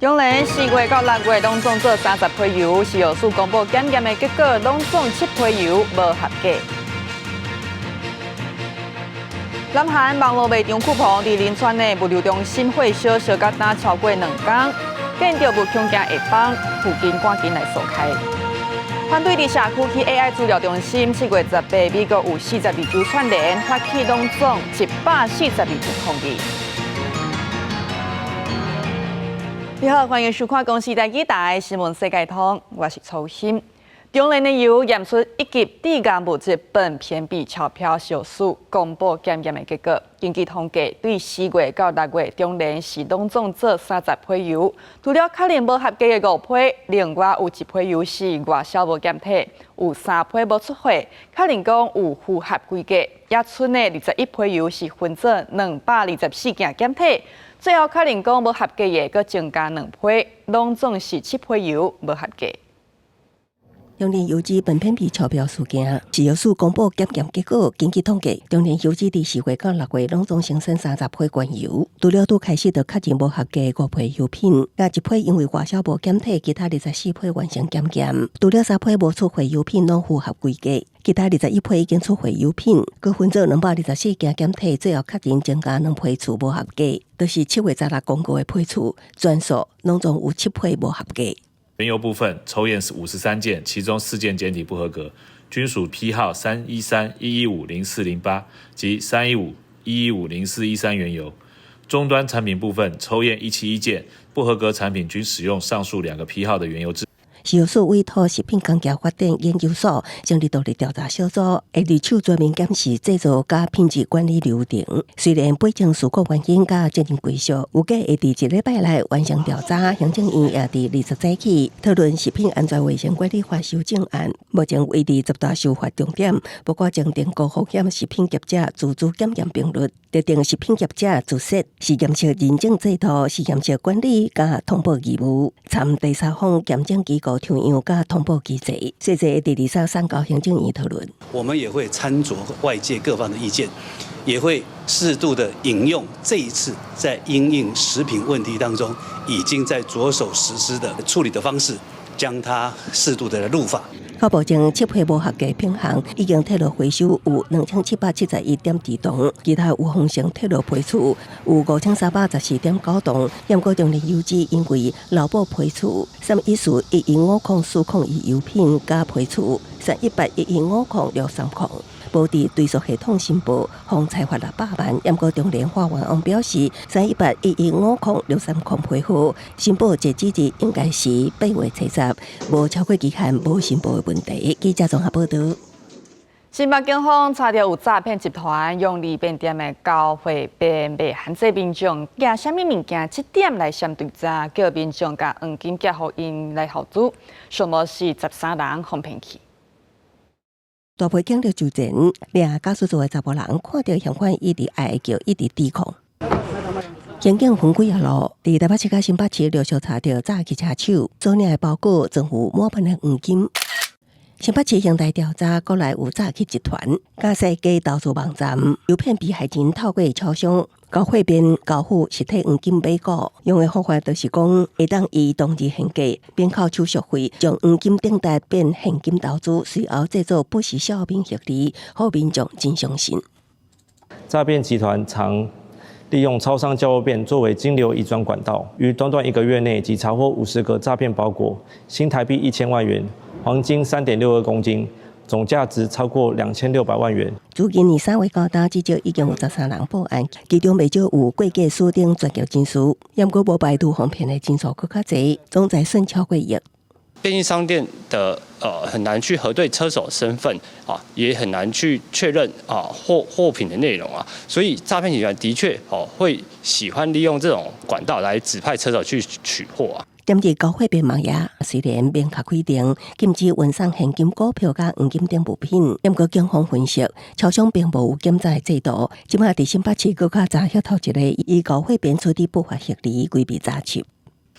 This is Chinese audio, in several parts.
中聯4月到6月攏總做30批油，食藥署公布檢驗的結果，攏總7批油無合格。南韓網絡賣場酷澎佇仁川的物流中心火燒到單超過2天，建築物恐驚會崩，附近趕緊來掃開。團隊佇社區去 AI 資料中心4月18，美國有42州串聯，發起攏總142條抗議。你好，歡迎收看《公視第2台新聞世界通》，我是曹鑫。中聯的油驗出一級低價物質苯偏比超標，食藥署公布檢驗的結果。根據統計，對4月到6月，中聯是攏總做30批油，除了確認無合格的5批，另外有1批油是外銷無檢體，有3批無出貨，確認講有符合規格。也剩的21批油是分做224件檢體。最後確認講無合格的，閣增加2批，攏總是7批油無合格。中聯油脂苯偏比超標事件，食藥署公布檢驗結果。根據統計，中聯油脂佇4月到6月攏總生產30批原油，除了拄開始就確認無合格5批油品，甲1批因為外銷無檢體，其他24批完成檢驗。除了3批無出貨油品攏符合規格，其他21批已經出貨油品，佮分做224件檢體，最後確認增加2批次無合格，就是7月16公告的批次，全數攏總有7批無合格。原油部分抽驗是53件，其中4件檢體不合格，均屬批號313、115、0408及315、115、0413原油。終端產品部分抽驗171件，不合格產品均使用上述2個批號的原油製。食藥署委託食品工業發展研究所成立獨立調查小組，會入手全面檢視製造甲品質管理流程。雖然背景事故原因甲責任歸屬，有計會佇1禮拜內完成調查。行政院也佇20早起討論食品安全衛生管理法修正案，目前維持10大修法重點，包括增訂高風險食品業者自主檢驗頻率，特定食品業者自設實驗室認證制度、實驗室管理甲通報義務，參第三方檢證機構調樣加通報機制，細節第23上高行政院討論。我們也會參酌外界各方的意見，也會適度的引用這一次在因應食品問題當中已經在着手實施的處理的方式，將它適度的入法。到目前7批無合格品項已經退落回收有2771.2噸，其他有風險退落批次有5314.9噸。驗過中聯油脂因為勞保批次3141050401油品加批次31811063無佇追溯系統申報，妨裁罰600萬。驗過中聯法院王表示31811063批號申報截止日應該是8月70，無超過期限無申報的問題。記者綜合報道。新北警方查到有詐騙集團用利便店的交會便賣限制民眾寄什麼物件7點來相對詐，叫民眾甲黃金寄予因來合資，數目是13人哄騙去。大批警力駐陣，倆假訴做的查甫人看到嫌犯一直哀叫，一直抵抗。刑警分幾路，佇台北市甲新北市陸續查到詐欺車手，所領的包裹裝有滿滿的黃金。新北市刑大調查，國內有詐欺集團，假設假投資網站，誘騙被害人透過超商交匯便交付實體黃金買股，用的方法就是講，會當以當日現價免扣手續費，將黃金頂戴變現金投資，隨後製作不實銷名獲利，讓民眾真相信。詐騙集團常利用超商交貨便作為金流移轉管道，於短短1個月內即查獲50個詐騙包裹，新台幣1000萬元，黃金3.62公斤，總價值超過2600萬元。自今年3月到今，至少已經有13人報案，其中不少有會計師等專業人士，驗過無排除哄騙的金數更較濟，總財損超過1億。便利商店的很難去核對車手身份啊，也很難去確認啊貨品的內容啊，所以詐騙集團的確會喜歡利用這種管道來指派車手去取貨啊。檢驗交貨便網頁雖然明確規定禁止運送現金、股票加黃金等物品，不過警方分析，超商並無檢查制度，即馬佇新北市更加查翕到一個以交貨便處理不法獲利，規避詐欺。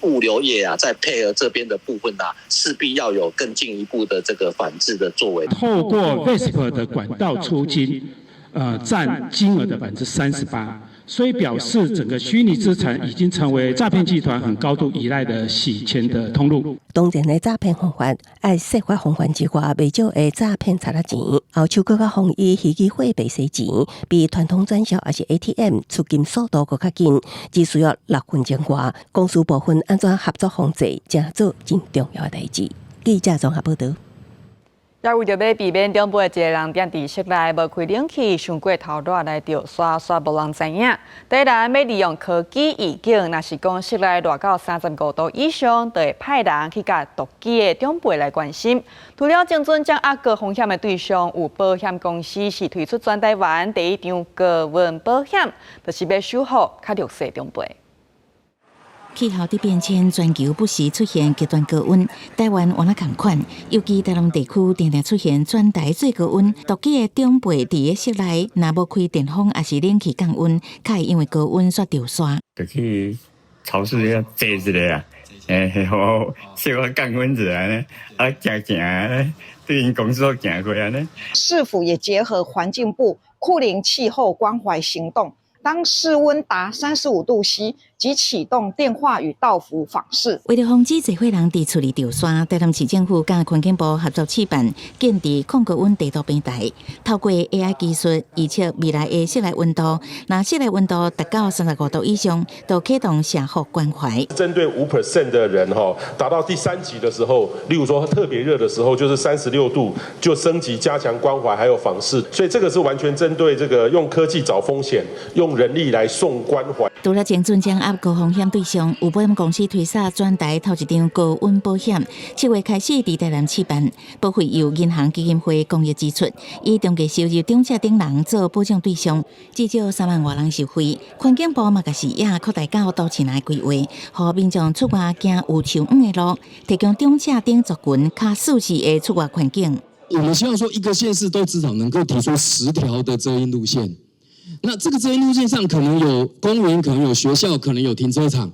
物流業啊，在配合這邊的部分啊，勢必要有更進一步的這個反制的作為。透過 VESP 的管道出金，佔金額的38%，雖表示整個虛擬資產已經成為詐騙集團很高度依賴的洗錢的通路。當然的詐騙方法，愛設法防範之外，未少會詐騙賊仔錢。後手更加防以虛擬貨幣洗錢，比傳統轉銷還是 ATM 出金速度更加緊，只需要6分鐘外。公司部分安怎合作防治，正做真重要的代誌。記者綜合報道。也為着要避免中部的一個人踮佇室內無開冷氣，傷過頭熱來釣沙，煞無人知影。第一人要利用科技預警，若是講室內熱到35度以上，就會派人去甲獨機的長輩來關心。除了精準掌握高風險的對象，有保險公司是推出全台灣第一張高溫保險，就是要守護較弱勢長輩。氣候的變遷，全球不時出現極端高溫，台灣也同款。尤其台東地區常常出現全台最高溫，獨機的長輩佇個室內，若無開電風，也是冷氣降溫，較會因為高溫煞掉沙。就去超市遐坐一下啊，好小可降溫一下呢，行，對因公司都行過安尼。市府也結合環境部酷齡氣候關懷行動。當室溫達35度時，即啟動電話與到府訪視。為了防止濟歲人佇厝裡掉沙，台南市政府甲環境部合作試辦建置控高溫地圖平台，透過 AI 技術預測未來的室內溫度，若室內溫度達到35度以上，就啟動社福關懷。針對5% 的人達到第3級的時候，例如說特別熱的時候，就是36度，就升級加強關懷還有訪視，所以這個是完全針對這個用科技找風險，用人力來送關懷。除了精準掌握高風險對象，有保險公司推出全台頭一張高溫保險，7月開始佇台南試辦，保費由銀行基金會公益支出，以中低收入長者等人做保障對象，至少3萬外人受惠。環境部嘛，個視野擴大到都市內規劃，讓民眾出外行有樹蔭的路，提供長者等族群較舒適的出外環境。我們希望說，一個縣市都至少能夠提出10條的遮陰路線。那這個遮陰路線上可能有公園，可能有學校，可能有停車場，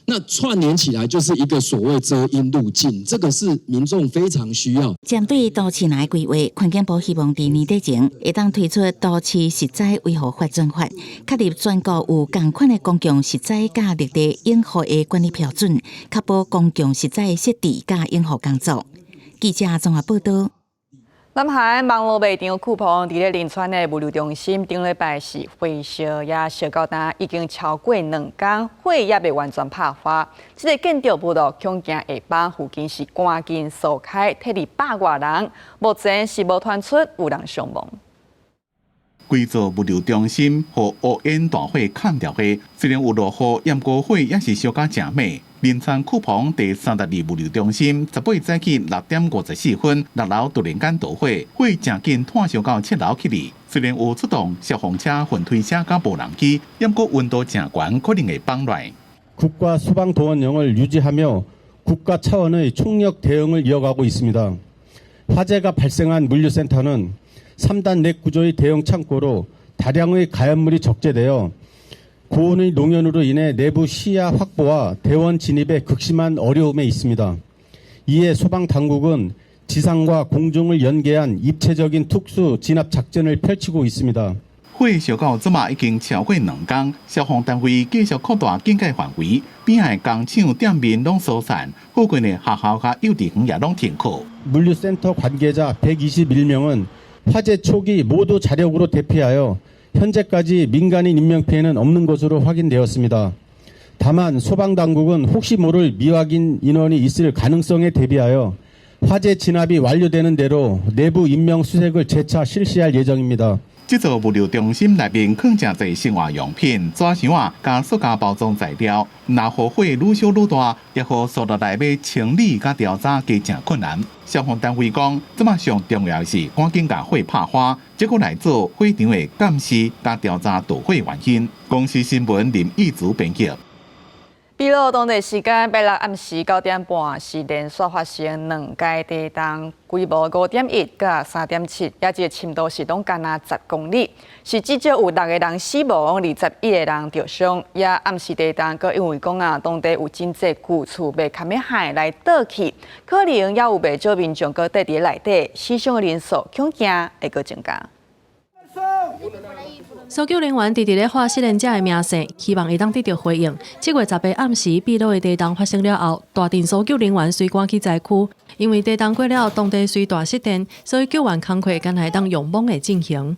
那串聯起來就是一個所謂遮陰路徑，這個是民眾非常需要。針對都市內規劃，環境部希望在年底前會當推出都市實在維護發展法，確立全國有同款的公共實在甲綠地養護的管理標準，確保公共實在設置甲養護工作。記者綜合報道。南韓網絡賣場酷澎佇咧林川的物流中心，頂禮拜是火燒，也燒到今已經超過2天，火也未完全拍發。這個建築物的恐驚下枋附近是趕緊掃開，體力100多人，目前是無傳出有人傷亡。規座物流中心和烏煙大火砍掉的，雖然有落雨，淹過火也是燒甲正美。林川酷澎第32物流中心18早起6點54分，6樓突然間導火，火正緊炭燒到7樓去哩。雖然有出動消防車、運推車甲無人機，淹過溫度正高，可能會崩壞。 국가 소방도원령을 유지하며 국가 차원의 총력 대응을 이어가고 있습니다. 화재가 발생한 물류센터는 3단 내 구조의 대형 창고로 다량의 가연물이 적재되어 고온의 농연으로 인해 내부 시야 확보와 대원 진입에 극심한 어려움에 있습니다. 이에 소방당국은 지상과 공중을 연계한 입체적인 특수 진압 작전을 펼치고 있습니다. 火燒到即馬已經超過2天，消防單位繼續擴大警戒範圍，邊海工廠店面攏疏散，附近的學校甲幼稚園也攏停課。 물류센터 관계자 121명은 화재 초기 모두 자력으로 대피하여 현재까지 민간인 인명 피해는 없는 것으로 확인되었습니다. 다만 소방당국은 혹시 모를 미확인 인원이 있을 가능성에 대비하여 화재 진압이 완료되는 대로 내부 인명 수색을 재차 실시할 예정입니다. 這座物流中心內面放真濟生活用品、紙箱啊、加塑膠包裝材料，若火火愈燒愈大，也和所在內要清理甲調查加正困難。消防單位講，即馬上重要是趕緊把火拍花，結果來做火場的監視甲調查導火原因。公司新聞林義祖編輯。 秘魯當地時間8日暗時9點半，是連續發生2屆地震，規模5.1甲3.7，也一個深度是攏干那10公里，是至少有6個人死亡，21個人受傷。也暗時地震，閣因為講當地有真濟舊厝被砍滅海來倒去，可能也有袂少民眾閣佇咧內底，死傷的人數恐驚會閣增加。搜救人員直直咧發失聯者的名聲，希望會當得到回應。7月18日暗時，秘魯的地動發生了後，大陣搜救人員隨趕去災區，因為地動過了，當地雖大失電，所以救援工作間還當勇猛的進行。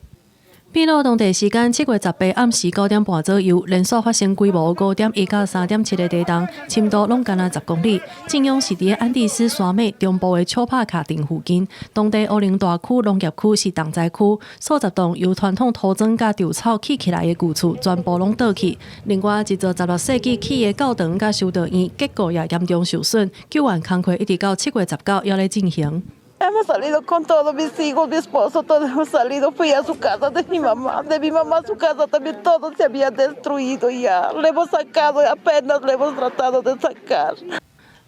秘魯當地時間7月18日暗時9點半左右，連續發生規模5.1到3.7的地動，深度攏干10公里。震央是佇安第斯山脈中部的丘帕卡鎮附近，當地烏林大區農業區是重災區，數十棟由傳統土磚甲稻草砌起來的舊厝全部攏倒去。另外一座16世紀起的教堂甲修道院結構也嚴重受損，救援工作一直到7月19日還在進行。Hemos salido con todos mis hijos, mi esposo, todos hemos salido. Fui a su casa de mi mamá, su casa también todo se había destruido ya. Le hemos sacado, apenas le hemos tratado de sacar.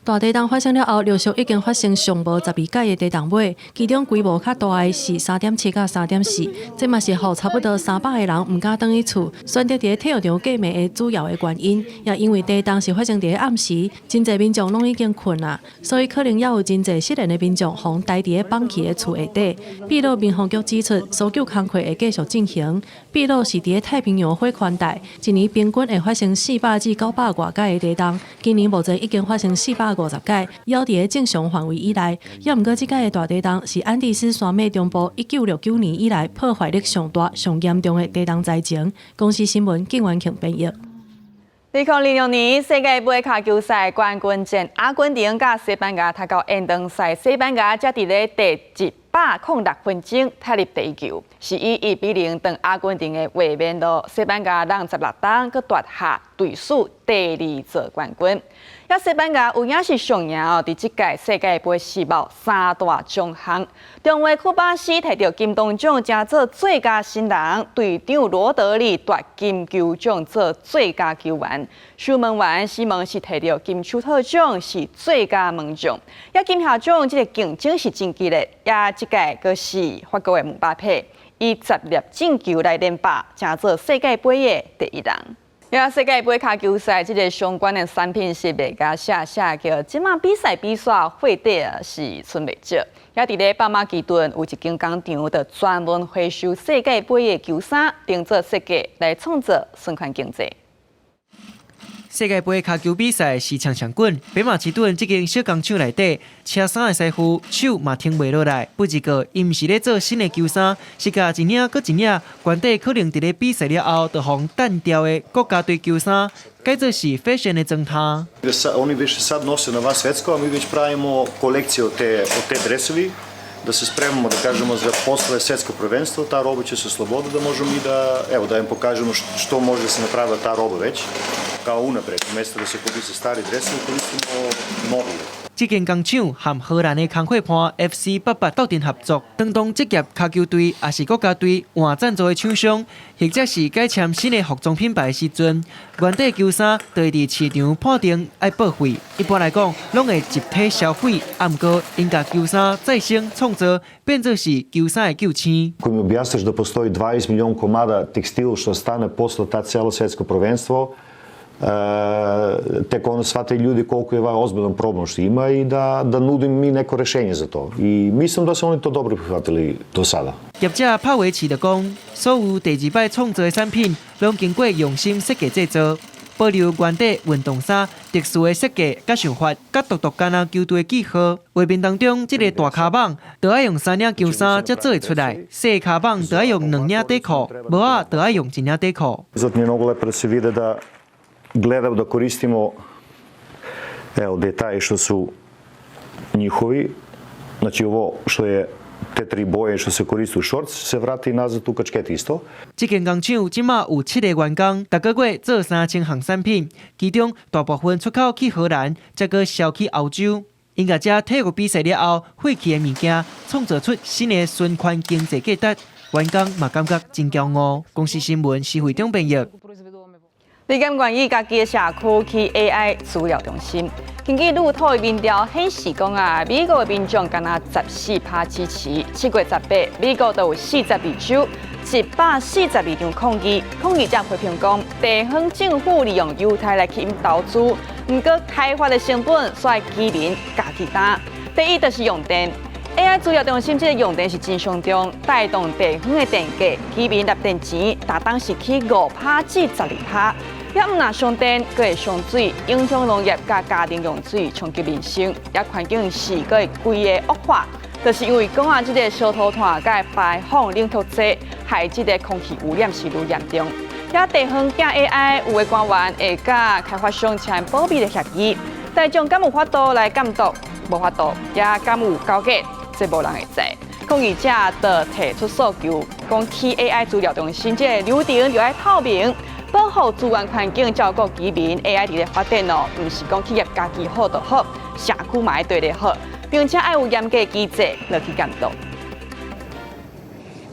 大地動發生了後，陸續已經發生上無12屆的地動尾，其中規模較大的是3.7到3.4，這嘛是互差不多300個人唔敢返去厝，選擇佇體育場過暝的主要的原因。也因為地動是發生佇暗時，真濟民眾攏已經困啦，所以可能也有真濟失聯的民眾互待佇放棄的厝下底。秘魯民防局指出，搜救工作會繼續進行。秘魯是佇太平洋火寬帶，一年平均會發生400至900外屆的地動，今年目前已經發生450屆，也佇正常範圍以內。也毋過，這屆的大地動是安第斯山脈中部1969年以來破壞力上大、上嚴重的地動災情。公視新聞景元慶編譯。2006年世界盃卡球賽冠軍戰，阿根廷甲西班牙踢到延長賽，西班牙才佇咧第106分鐘踢入第一球，是以1-0斷阿根廷的衛冕路。西班牙人16檔，佮奪下隊史第2座冠軍。也西班牙有影是上贏哦，佇這屆世界盃世貿3大獎項，中衛庫巴西摕到金銅獎，爭做最佳新人；隊長羅德里奪金球獎做最佳球員；守門員西蒙是摕到金手套獎，是最佳門將。也金靴獎這個競爭是真激烈，也這屆閣是法國的姆巴佩，以10粒進球來連霸，爭做世界盃的第1人。世界盃卡球賽，這個相關的產品是賣甲寫叫，即馬比賽會底是存袂少。也佇咧巴馬其頓有一間工廠，就專門回收世界盃的球衫，定做設計來創造循環經濟。世界盃卡球比賽時常滾，北馬其頓這間小工廠內底，車衫的師傅手嘛停袂落來。不一個，伊毋是咧做新的球衫，是甲一領閣一領，原底可能佇咧比賽了後，就互單調的國家隊球衫，改做是 fashion 的狀態。Oni više sad nose na van svjetsko, a mi već pravimo kolekciju od te dresovi, da se spremamo, da kažemo, za posle svjetsko prvenstvo. Ta roba će se sloboditi, da možemo i da im pokažemo što može da se napravi ta roba već. Kao unapred, umjesto da se koriste stari dresovi, koristimo novi. 這間工廠和荷蘭的工會盤 FC88 鬥陣合作，當當職業卡球隊也是國家隊換贊助的廠商，或者是改簽新的服裝品牌的時陣，原底球衫就會佇市場判定愛報廢。一般來講，攏會集體消費，啊毋過因甲球衫再生創造，變作是球衫的救星。Ako mi objasniš da postoji 20 milijuna komada tekstila što stane posle ta cijelo svjetsko prvenstvo, tek onda shvate ljudi koliko je ozbiljan problem što ima i da nudim mi neko rješenje za to. I mislim da su oni to dobro prihvatili do sada. 業者帕維奇就講，所有第2擺創造的產品，攏經過用心設計製作，保留原底運動衫特殊的設計甲想法，甲獨家那球隊的記號。畫面當中，這個大卡網就要用3領球衫才做會出來，細卡網就要用2領底褲，帽仔就要用1領底褲。Zato mi je mnogo lepo da se vide da gledamo da koristimo detalje što su njihovi, znači ovo što je te 3 boje što se koristi u shorts se vrati nazad u kačket isto. 這間工廠今嘛有7個員工，每個月做3000項產品，其中大部分出口去荷蘭，再個銷去歐洲。因個這體育比賽了後，廢棄的物件創造出新的循環經濟價值，員工嘛感覺真驕傲。公視新聞是會長編譯。你敢願意家己的社區去 AI 資料中心？根據路透的民調顯示，美國的民眾敢若14%支持。7月18日，美國就有42州142場抗議，抗議者批評講，地方政府利用猶太來吸引投資，不過開發的成本煞會居民家己擔。第一就是用電。AI 資料中心這個用電是真上中，帶動地方的電價，居民納電錢，大當是起5%至12%。也唔若上電，佫會上水，影響農業甲家庭用水，衝擊民生。也環境是佫會規個惡化，就是因為講啊，這個燒土炭甲排放冷卻劑，害這個空氣污染是愈嚴重。也地方驚 AI 有的官員會甲開發商簽保密的協議，大眾敢有法度來監督？無法度，也敢有交割？這無人會知。抗議者就提出訴求，講起 AI 資料中心這個流程要愛透明。保護資源環境，照顧居民 ，AI 伫咧發展哦，唔是講企業家己好就好，社區嘛要對咧好，並且愛有嚴格機制來去監督。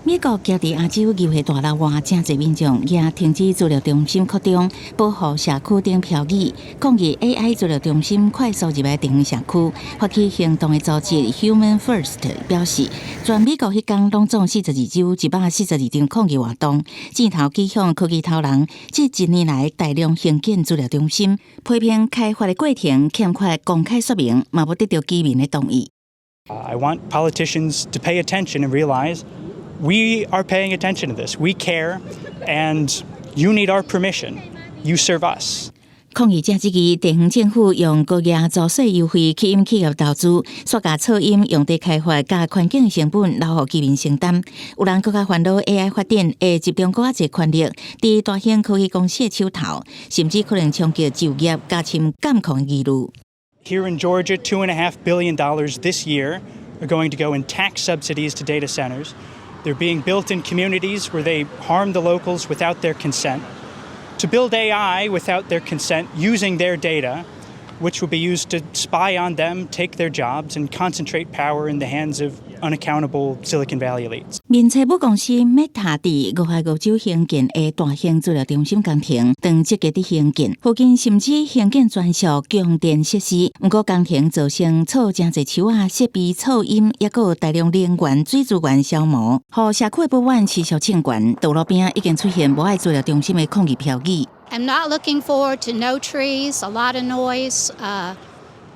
美國加在亞洲遊戲大樓外，真濟民眾也停止資料中心擴張，保護社區頂漂移，抗議 AI 資料中心快速入來地方社區。發起行動的組織 Human First 表示，全美國迄天攏總42州142場抗議活動，箭頭指向科技頭人。這一年來大量興建資料中心，批評開發的過程欠缺公開說明，嘛無得到居民的同意。I want politicians to pay attention and realize we are paying attention to this. We care, and you need our permission. You serve us. 抗議者質疑地方政府用高額租稅優惠吸引企業投資，煞甲噪音用地開發甲環境成本留予居民承擔。有人更加煩惱 AI 發展會集中更加濟權力佇大型科技公司的手頭，甚至可能衝擊就業、加深監控疑慮。Here in Georgia, $2.5 billion this year are going to go in tax subsidies to data centers. They're being built in communities where they harm the locals without their consent. To build AI without their consent, using their data, which will be used to spy on them, take their jobs, and concentrate power in the hands of unaccountable Silicon Valley elites. 面冊母公司 Meta 佇俄亥俄州興建的大型資料中心工程，當積極地興建，附近甚至興建專屬供電設施。不過工程造成臭真濟樹仔、設備噪音，也有大量能源、水資源消磨，互社區不滿持續清懸。道路邊已經出現無愛資料中心的抗議標語。I'm not looking forward to no trees, a lot of noise,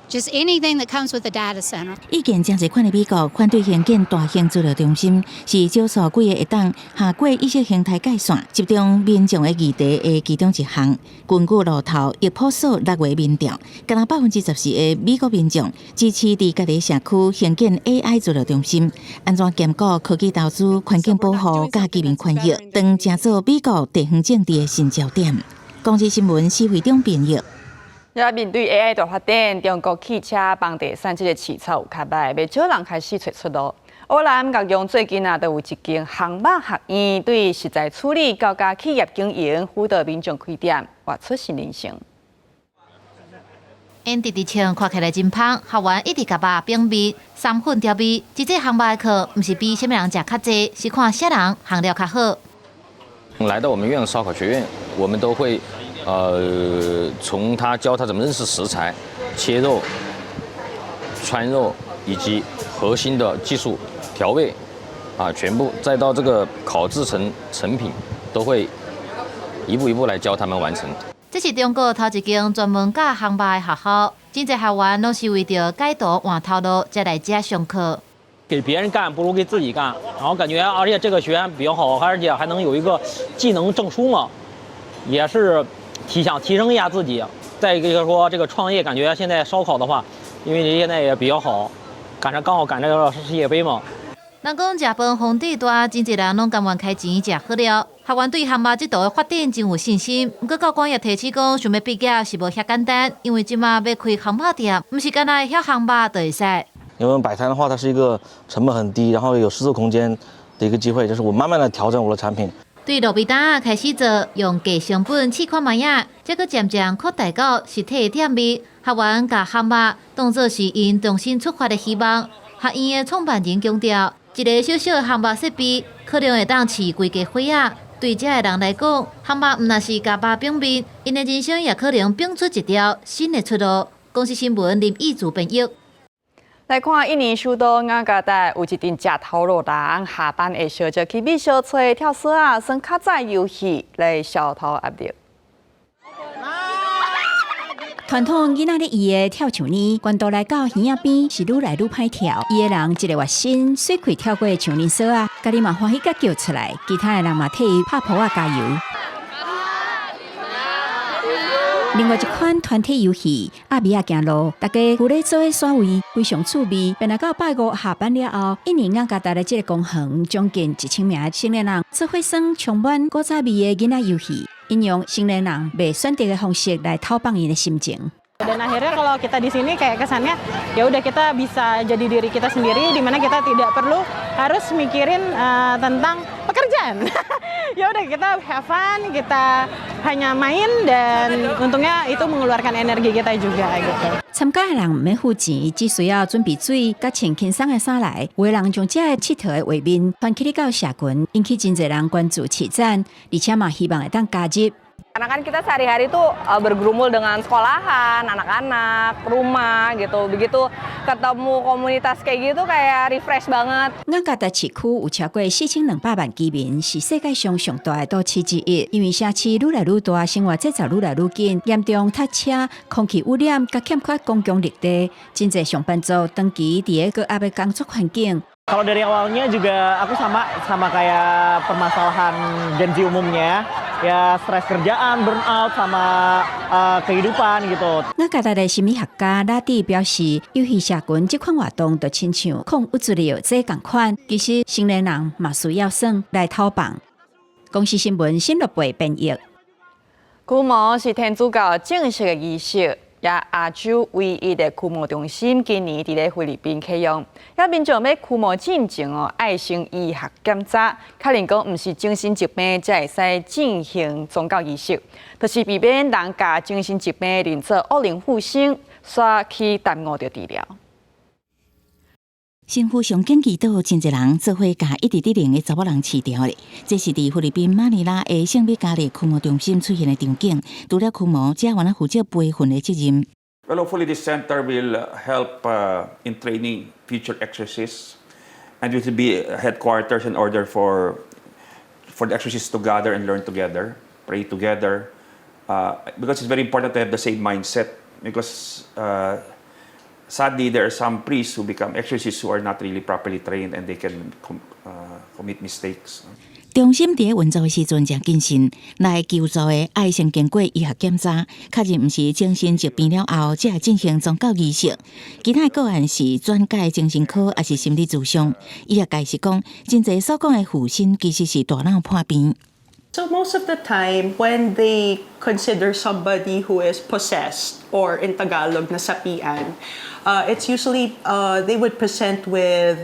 just anything that comes with a data center. 意見真濟款的美國反對興建大型資料中心，是少數幾個會當下過意識形態界線，集中民眾的議題的其中一項。根據路透，亦破數6月民調，敢若14%的美國民眾支持佇家己社區興建 AI 資料中心，安怎兼顧科技投資、環境保護、甲居民權益，當成做美國地方政治的新焦點。公視新聞施惠中編譯。也面對 AI 大發展，中國汽車房地產這個市場有較歹，未少人開始找出路。烏蘭甲用最近都有一間航馬學院，對實在處理高價企業經營輔導民眾開店，畫出新人生。因直直穿看起來真芳，學員一直甲肉冰味、三粉調味。這節航馬的課，唔是比什麼人食較濟，是看啥人行了較好。來到我們院燒烤學院，我們都會從他教他怎麼認識食材、切肉、穿肉，以及核心的技術調味，全部再到這個烤製成品，都會一步一步來教他們完成。這是中國頭一間專門教航馬的學校，真濟學員都是為着解讀換頭路才來這上課。給別人幹不如給自己幹，然後感覺而且這個學院比較好，而且還能有一個技能證書嘛，也是想提升一下自己。再一個就是說這個創業，感覺現在燒烤的話，因為現在也比較好，剛好趕這個世界杯嘛。人講食飯皇帝大，真濟人攏甘願開錢食好了。學員對航馬這道的發展真有信心，不過教官也提起講，想要畢業是無遐簡單，因為即馬要開航馬店，不是干那曉航馬就會使。因為擺攤的話，它是一個成本很低，然後有試錯空間的一個機會，就是我慢慢的調整我的產品。對路邊攤開始做，用低成本試看賣呀，這個漸漸擴大到實體的店面。學員甲航馬當作是因重新出發的希望。學院的創辦人強調，一個小小的航馬設備，可能會當飼規家伙仔。對這個人來講，航馬唔那是甲肉拼面，因的人生也可能拼出一條新的出路。公視新聞林義祖編譯。來看印尼首都雅加達有一陣食頭路人，下班的時候就去美小吹跳繩啊、耍較早遊戲來消除壓力。傳統囡仔咧伊的跳橡泥，關渡來到園仔邊是愈來愈歹跳。伊的人一個月薪水開跳過橡泥索啊，家己嘛歡喜甲叫出來，其他的人嘛替伊拍鋪啊加油。另外一款團體遊戲阿米亞行路，大家有咧做伙耍位，非常趣味。本來到拜五下班了後，一年啊，甲帶來這個公園，將近1000名的成年人做伙耍充滿古早味的囡仔遊戲，應用成年人未選擇的方式來討棒因的心情。Dan akhirnya kalau kita di sini kayak kesannya ya udah kita bisa jadi diri kita sendiri, di mana kita tidak perlu harus mikirin tentang pekerjaan. Ya udah kita have fun, kita hanya main dan untungnya itu mengeluarkan energi kita juga gitu. 參加的人唔免付錢，只需要準備水，甲穿輕鬆的衫來。有的人將這個佚佗的畫面傳起到社群，引起真濟人關注起讚，而且嘛希望會當加入。Karena kan kita sehari-hari tuh bergumul dengan sekolahan, anak-anak, rumah gitu. Begitu ketemu komunitas kayak gitu kayak refresh banget. 咱嘉達市區有超過4200萬居民，是世界上上大的都市之一。因為城市愈來愈大，生活節奏愈來愈緊，嚴重塞車、空氣污染，甲欠缺公共綠地，真濟上班族長期佇個高壓的工作環境。Kalau dari awalnya juga aku sama kayak permasalahan Gen Z umumnya, ya stres kerjaan, burnout, sama kehidupan gitu. 我嘉達的心理學家拉蒂表示，遊戲社群這款活動就親像抗抑鬱療這同款，其實成年人嘛需要耍來討棒。公視新聞新樂培編譯。驅魔是天主教正式的儀式。也亞洲唯一的驅魔中心今年佇咧菲律賓啟用，也民眾要驅魔進前愛先醫學檢查，確認講唔是精神疾病，才會使進行宗教儀式，就是避免人甲精神疾病連做惡靈附身，煞去耽誤着治療。身負上頸祈禱，真濟人做伙甲一直得靈的查某人飼掉咧。這是伫菲律賓馬尼拉的聖米加勒驅魔中心出現的場景。除了驅魔，這還負責培訓的責任。Well, hopefully this center will help in training future exorcists, and it will be headquarters in order for the exorcists to gather and learn together, pray together, because it's very important to have the same mindset. Because sadly, there are some priests who become exorcists who are not really properly trained, and they can commit mistakes. 中心佇運作的時陣正謹慎，來求助的愛先經過醫學檢查，確認唔是精神疾病了後，才會進行宗教儀式。其他個案是轉介精神科，還是心理諮商。醫學解釋講，真濟所講的附身其實是大腦破病。So most of the time, when they consider somebody who is possessed, or in Tagalog, nasapian, it's usually they would present with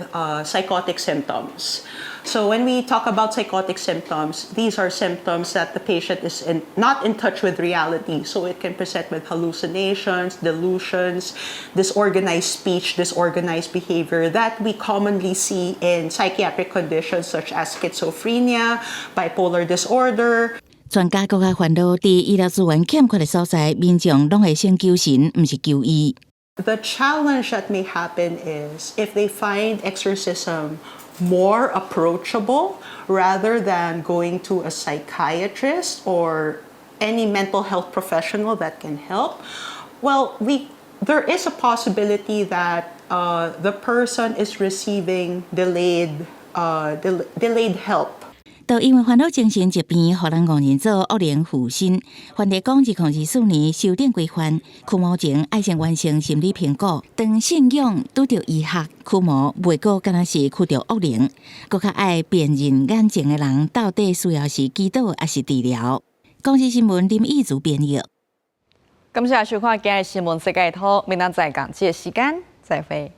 psychotic symptoms. So when we talk about psychotic symptoms, these are symptoms that the patient is not in touch with reality. So it can present with hallucinations, delusions, disorganized speech, disorganized behavior that we commonly see in psychiatric conditions such as schizophrenia, bipolar disorder. 專家閣較煩惱，佇醫療資源欠缺的所在，民眾攏會先求神，唔是求醫。The challenge that may happen is if they find exorcism more approachable rather than going to a psychiatrist or any mental health professional that can help. Well, there is a possibility that the person is receiving delayed help. 都因為煩惱精神疾病，互人誤認做惡靈附身。梵蒂岡2024年修訂規範，驅魔前愛先完成心理評估。當信仰拄着醫學驅魔，袂過敢若是驅着惡靈，閣較愛辨認眼前的人到底需要是祈禱還是治療。公視新聞林義竹編譯。感謝收看今日新聞世界通，明天再講這個時間再會。